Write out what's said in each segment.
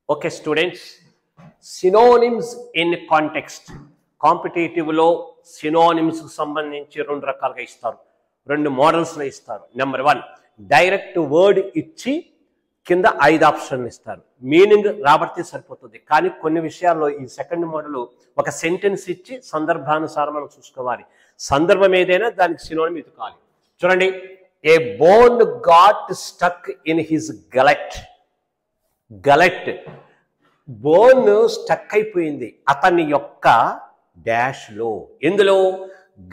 Okay, students, synonyms in context. Competitive లో synonyms సంబంధించి రెండు రకాలుగా ఇస్తారు, రెండు మోడల్స్లో ఇస్తారు. నెంబర్ 1, డైరెక్ట్ వర్డ్ ఇచ్చి కింద 5 ఆప్షన్లు ఇస్తారు. మీనింగ్ రాబడితే సరిపోతుంది. కానీ కొన్ని విషయాల్లో ఈ సెకండ్ మోడల్ ఒక సెంటెన్స్ ఇచ్చి సందర్భానుసారం మనం చూసుకోవాలి. సందర్భం ఏదైనా దానికి సినోనిమ్ ఎదుకాలి. చూడండి, a bone got stuck in his gullet. Gullet, bone stuck అయిపోయింది అతని యొక్క డాష్లో. ఎందులో?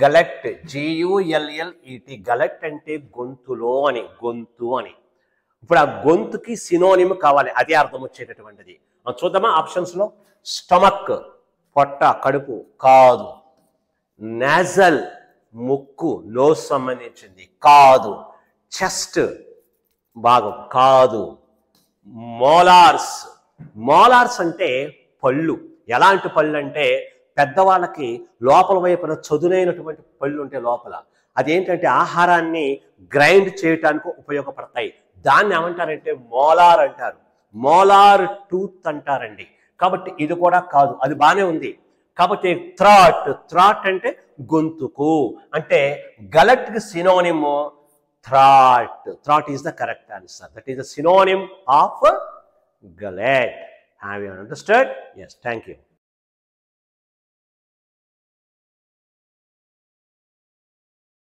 గలెట్, GULLET. గలెట్ అంటే గొంతులో అని, గొంతు అని. ఇప్పుడు ఆ గొంతుకి సినోనిమ్ కావాలి, అదే అర్థం వచ్చేటటువంటిది. చూద్దామా ఆప్షన్స్లో. స్టమక్, పొట్ట, కడుపు కాదు. నాజల్, ముక్కు, నోస్ సంబంధించింది కాదు. చెస్ట్ భాగం కాదు. మోలార్స్, మోలార్స్ అంటే పళ్ళు. ఎలాంటి పళ్ళు అంటే పెద్దవాళ్ళకి లోపల వైపున చదునైనటువంటి పళ్ళు ఉంటాయి లోపల. అదేంటంటే ఆహారాన్ని గ్రైండ్ చేయటానికి ఉపయోగపడతాయి. దాన్ని ఏమంటారంటే మోలార్ అంటారు. మోలార్ టూత్ అంటారండి. కాబట్టి ఇది కూడా కాదు, అది బాగానే ఉంది. కాబట్టి థ్రాట్, థ్రాట్ అంటే గొంతుకు. అంటే గలెట్కి synonym throat. Throat is the correct answer. That is the synonym of gullet. Have you understood? Yes, thank you.